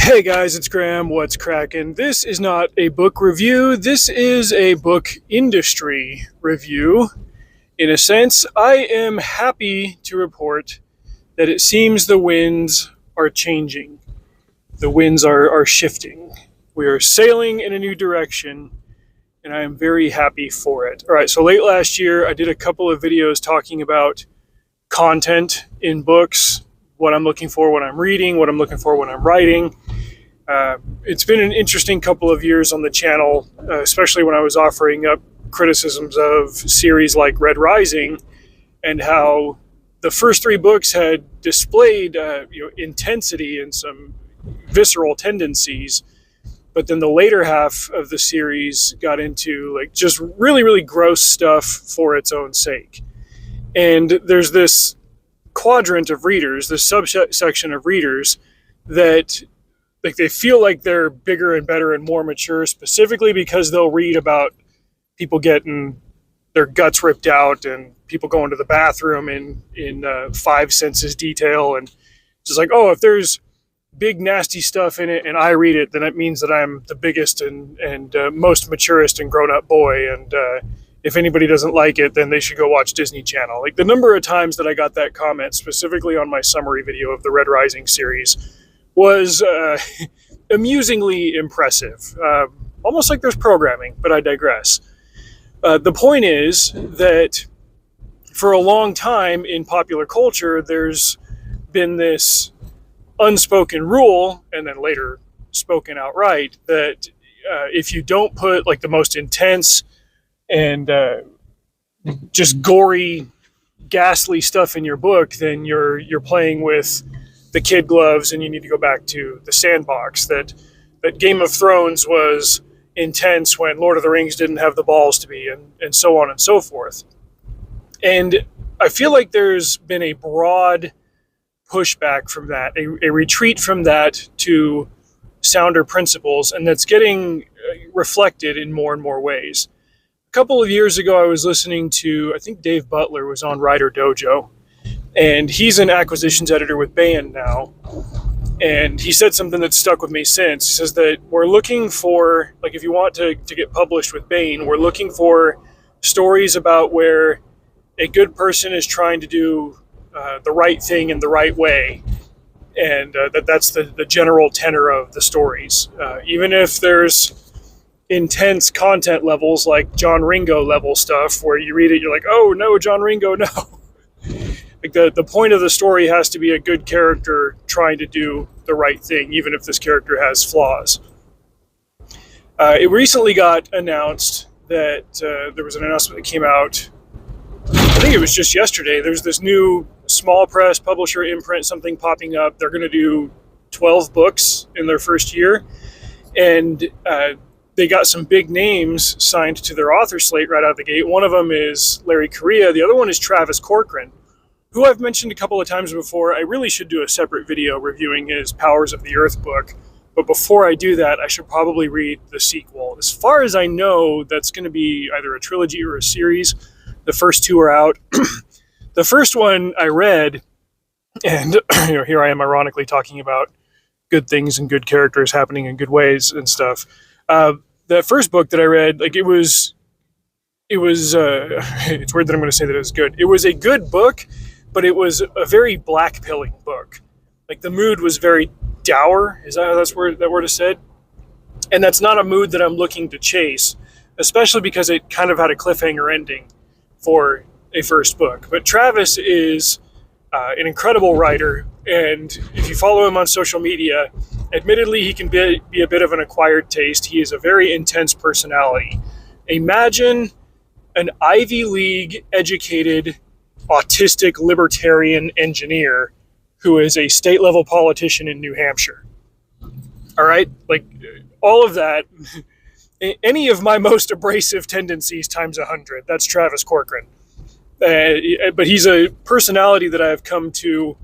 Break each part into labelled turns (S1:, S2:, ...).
S1: Hey guys, it's Graham. What's cracking? This is not a book review. This is a book industry review. In a sense, I am happy to report that it seems the winds are changing. The winds are shifting. We are sailing in a new direction, and I am very happy for it. All right, so late last year, I did a couple of videos talking about content in books, what I'm looking for when I'm reading, what I'm looking for when I'm writing. It's been an interesting couple of years on the channel, especially when I was offering up criticisms of series like Red Rising and how the first three books had displayed intensity and some visceral tendencies, but then the later half of the series got into like just really, really gross stuff for its own sake. And there's this quadrant of readers, this subsection of readers that like they feel like they're bigger and better and more mature, specifically because they'll read about people getting their guts ripped out and people going to the bathroom in five senses detail, and just like, oh, if there's big nasty stuff in it and I read it, then it means that I'm the biggest and most maturest and grown up boy, and if anybody doesn't like it, then they should go watch Disney Channel. Like the number of times that I got that comment, specifically on my summary video of the Red Rising series, was amusingly impressive. Almost like there's programming, but I digress. The point is that for a long time in popular culture, there's been this unspoken rule, and then later spoken outright, that if you don't put like the most intense and just gory, ghastly stuff in your book, then you're playing with the kid gloves, and you need to go back to the sandbox. That Game of Thrones was intense when Lord of the Rings didn't have the balls to be, and so on and so forth. And I feel like there's been a broad pushback from that, a retreat from that to sounder principles, and that's getting reflected in more and more ways. A couple of years ago, I was listening to, I think Dave Butler was on Writer Dojo, and he's an acquisitions editor with Baen now. And he said something that stuck with me since. He says that we're looking for, like if you want to get published with Baen, we're looking for stories about where a good person is trying to do the right thing in the right way. And that's the general tenor of the stories. Even if there's intense content levels like John Ringo level stuff where you read it, you're like, oh no, John Ringo, no. Like the point of the story has to be a good character trying to do the right thing, even if this character has flaws. It recently got announced that there was an announcement that came out, I think it was just yesterday. There's this new small press publisher imprint, something popping up. They're going to do 12 books in their first year. And they got some big names signed to their author slate right out of the gate. One of them is Larry Correia. The other one is Travis Corcoran, who I've mentioned a couple of times before. I really should do a separate video reviewing his Powers of the Earth book. But before I do that, I should probably read the sequel. As far as I know, that's going to be either a trilogy or a series. The first two are out. The first one I read, and here I am ironically talking about good things and good characters happening in good ways and stuff. The first book that I read, like it was it's weird that I'm going to say that it was good. It was a good book, but it was a very black-pilling book. Like the mood was very dour. Is that how that word is said? And that's not a mood that I'm looking to chase, especially because it kind of had a cliffhanger ending for a first book. But Travis is an incredible writer, and if you follow him on social media, admittedly he can be a bit of an acquired taste. He is a very intense personality. Imagine an Ivy League educated autistic libertarian engineer who is a state level politician in New Hampshire. All right, like all of that, any of my most abrasive tendencies times 100. That's Travis Corcoran. But he's a personality that I've come to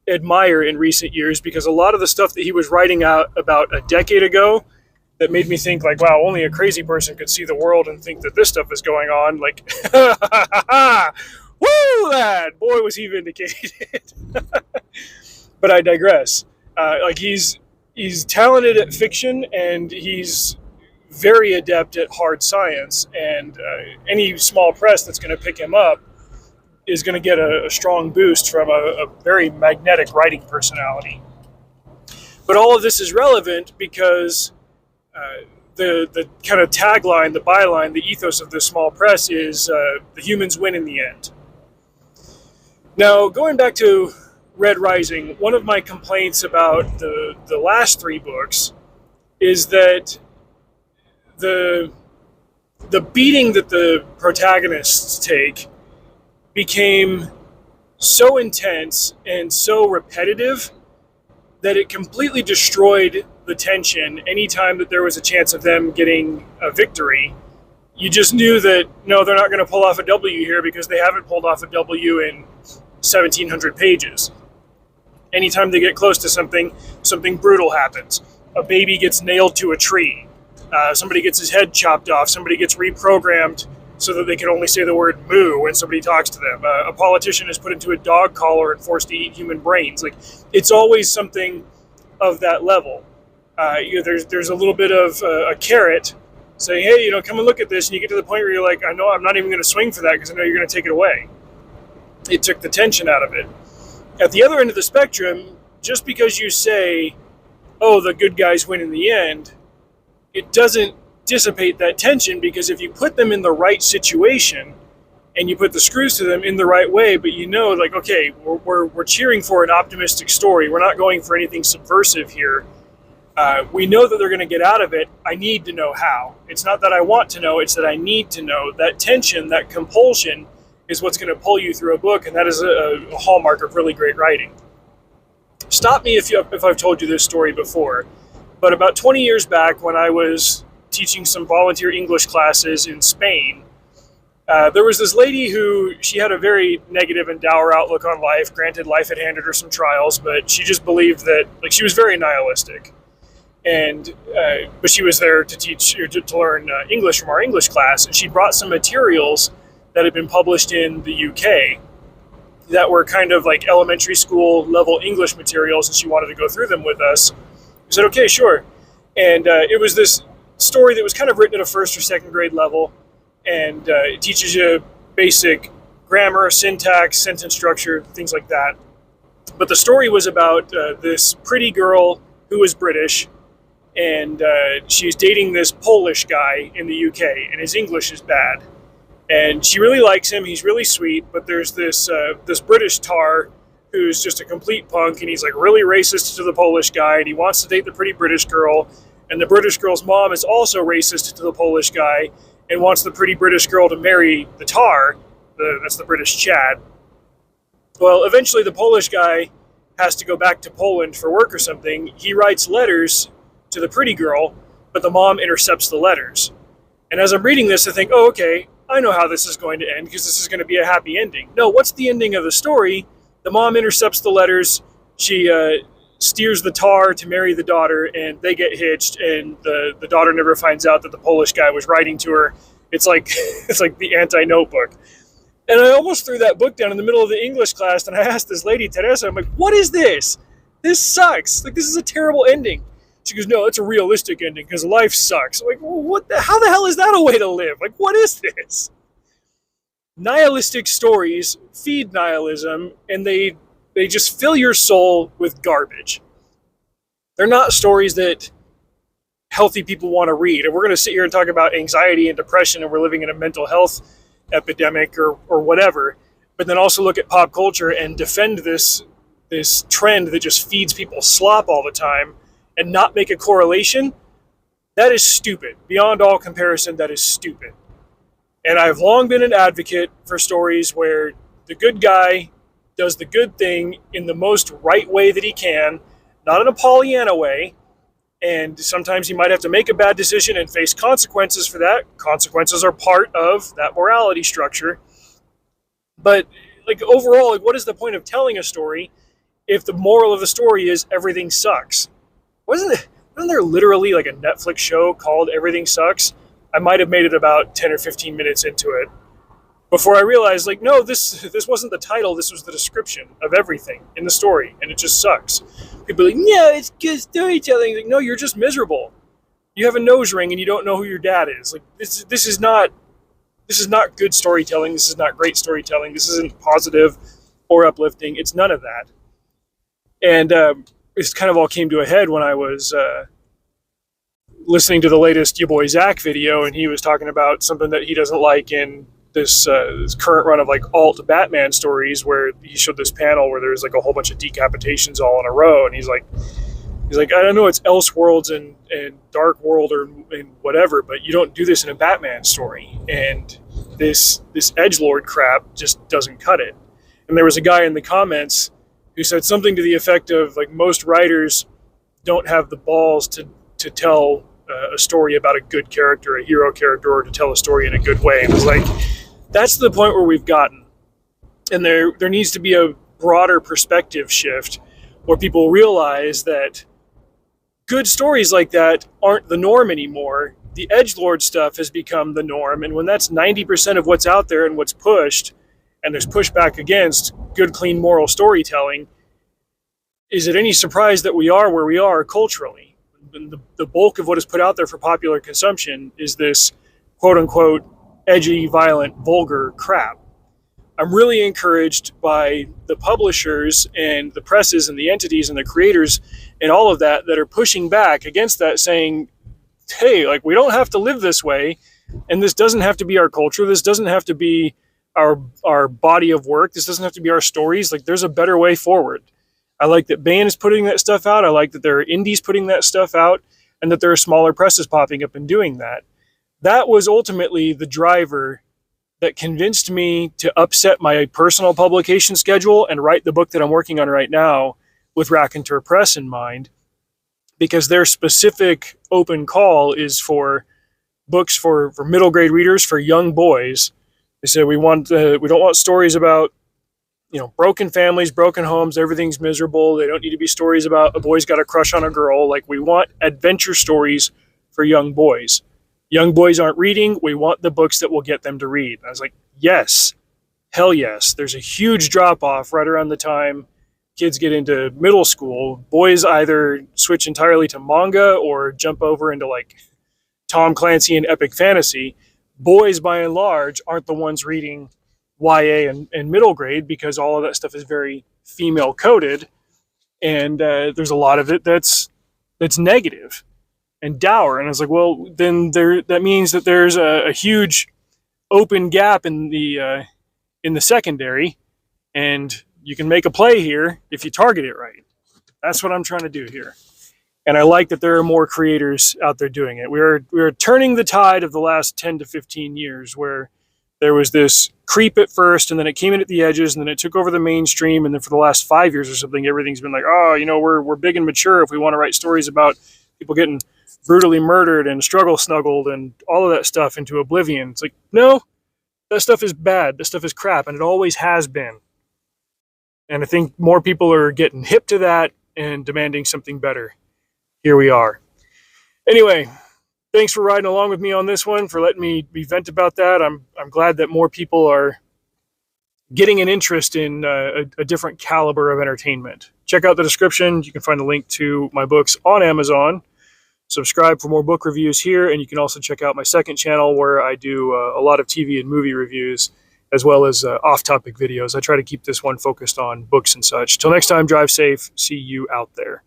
S1: admire in recent years, because a lot of the stuff that he was writing out about a decade ago that made me think like, wow, only a crazy person could see the world and think that this stuff is going on. Like, woo, lad, boy, was he vindicated. But I digress. Like he's he's talented at fiction, and he's very adept at hard science. And any small press that's going to pick him up is going to get a strong boost from a very magnetic writing personality. But all of this is relevant because the kind of tagline, the byline, the ethos of this small press is the humans win in the end. Now, going back to Red Rising, one of my complaints about the last three books is that the beating that the protagonists take became so intense and so repetitive that it completely destroyed the tension anytime that there was a chance of them getting a victory. You just knew that, no, they're not going to pull off a W here because they haven't pulled off a W in 1,700 pages. Anytime they get close to something brutal happens. A baby gets nailed to a tree. Somebody gets his head chopped off. Somebody gets reprogrammed so that they can only say the word moo when somebody talks to them. A politician is put into a dog collar and forced to eat human brains. Like, it's always something of that level. There's a little bit of a carrot saying, hey, come and look at this, and you get to the point where you're like, I know I'm not even going to swing for that because I know you're going to take it away. It took the tension out of it. At the other end of the spectrum, just because you say, oh, the good guys win in the end, it doesn't dissipate that tension, because if you put them in the right situation and you put the screws to them in the right way, but like, okay, we're cheering for an optimistic story. We're not going for anything subversive here. We know that they're going to get out of it. I need to know how. It's not that I want to know, it's that I need to know. That tension, that compulsion is what's going to pull you through a book, and that is a hallmark of really great writing. Stop me if I've told you this story before, but about 20 years back when I was teaching some volunteer English classes in Spain, there was this lady who, she had a very negative and dour outlook on life. Granted, life had handed her some trials, but she just believed that, like, she was very nihilistic. And but she was there to teach, or to learn English from our English class, and she brought some materials that had been published in the UK that were kind of like elementary school level English materials, and she wanted to go through them with us. We said, okay, sure. And it was this story that was kind of written at a first or second grade level, and it teaches you basic grammar, syntax, sentence structure, things like that. But the story was about this pretty girl who was British, and she's dating this Polish guy in the UK, and his English is bad. And she really likes him. He's really sweet, but there's this British tar who's just a complete punk, and he's like really racist to the Polish guy, and he wants to date the pretty British girl. And the British girl's mom is also racist to the Polish guy and wants the pretty British girl to marry the tar. That's the British Chad. Well, eventually the Polish guy has to go back to Poland for work or something. He writes letters to the pretty girl, but the mom intercepts the letters. And as I'm reading this, I think, oh, okay, I know how this is going to end, because this is going to be a happy ending. No, what's the ending of the story? The mom intercepts the letters. She steers the tar to marry the daughter, and they get hitched, and the daughter never finds out that the Polish guy was writing to her. It's like it's like the Anti-Notebook. And I almost threw that book down in the middle of the English class, and I asked this lady, Teresa, I'm like, what is this? This sucks. Like, this is a terrible ending. She goes, no, it's a realistic ending because life sucks. I'm like, well, how the hell is that a way to live? Like, what is this? Nihilistic stories feed nihilism, and they just fill your soul with garbage. They're not stories that healthy people want to read. And we're going to sit here and talk about anxiety and depression, and we're living in a mental health epidemic or whatever, but then also look at pop culture and defend this trend that just feeds people slop all the time and not make a correlation. That is stupid. Beyond all comparison, that is stupid. And I've long been an advocate for stories where the good guy does the good thing in the most right way that he can, not in a Pollyanna way, and sometimes he might have to make a bad decision and face consequences for that. Consequences are part of that morality structure. But like, overall, like, what is the point of telling a story if the moral of the story is everything sucks? Wasn't there literally like a Netflix show called Everything Sucks? I might have made it about 10 or 15 minutes into it. before I realized, like, no, this wasn't the title. This was the description of everything in the story, and it just sucks. People are like, yeah, it's good storytelling. Like, no, you're just miserable. You have a nose ring and you don't know who your dad is. Like, this is not good storytelling. This is not great storytelling. This isn't positive or uplifting. It's none of that. And it kind of all came to a head when I was listening to the latest Your Boy Zach video, and he was talking about something that he doesn't like in this current run of like alt Batman stories, where he showed this panel where there's like a whole bunch of decapitations all in a row, and he's like, I don't know, it's Elseworlds and Dark World or and whatever, but you don't do this in a Batman story. And this edgelord crap just doesn't cut it. And there was a guy in the comments who said something to the effect of, like, most writers don't have the balls to tell a story about a good character, a hero character, or to tell a story in a good way. And it was like, that's the point where we've gotten. And there needs to be a broader perspective shift where people realize that good stories like that aren't the norm anymore. The edgelord stuff has become the norm. And when that's 90% of what's out there and what's pushed, and there's pushback against good, clean, moral storytelling, is it any surprise that we are where we are culturally? The bulk of what is put out there for popular consumption is this quote-unquote edgy, violent, vulgar crap. I'm really encouraged by the publishers and the presses and the entities and the creators and all of that are pushing back against that, saying, hey, like, we don't have to live this way, and this doesn't have to be our culture. This doesn't have to be our body of work. This doesn't have to be our stories. Like, there's a better way forward. I like that Baen is putting that stuff out. I like that there are indies putting that stuff out, and that there are smaller presses popping up and doing that. That was ultimately the driver that convinced me to upset my personal publication schedule and write the book that I'm working on right now with Raconteur Press in mind, because their specific open call is for books for middle grade readers, for young boys. They said, we don't want stories about, broken families, broken homes, everything's miserable. They don't need to be stories about a boy's got a crush on a girl. Like, we want adventure stories for young boys. Young boys aren't reading. We want the books that will get them to read. And I was like, yes, hell yes. There's a huge drop off right around the time kids get into middle school. Boys either switch entirely to manga or jump over into like Tom Clancy and epic fantasy. Boys, by and large, aren't the ones reading YA and middle grade, because all of that stuff is very female coded, and there's a lot of it that's negative and dour. And I was like, well, then that means that there's a huge open gap in the secondary, and you can make a play here if you target it right. That's what I'm trying to do here. And I like that there are more creators out there doing it. We're turning the tide of the last 10 to 15 years, where there was this creep at first, and then it came in at the edges, and then it took over the mainstream. And then for the last 5 years or something, everything's been like, oh, we're big and mature if we want to write stories about people getting brutally murdered and struggle snuggled and all of that stuff into oblivion. It's like, no, that stuff is bad. That stuff is crap, and it always has been. And I think more people are getting hip to that and demanding something better. Here we are. Anyway, thanks for riding along with me on this one, for letting me vent about that. I'm glad that more people are getting an interest in a different caliber of entertainment. Check out the description. You can find a link to my books on Amazon. Subscribe for more book reviews here, and you can also check out my second channel where I do a lot of TV and movie reviews, as well as off-topic videos. I try to keep this one focused on books and such. Till next time, drive safe. See you out there.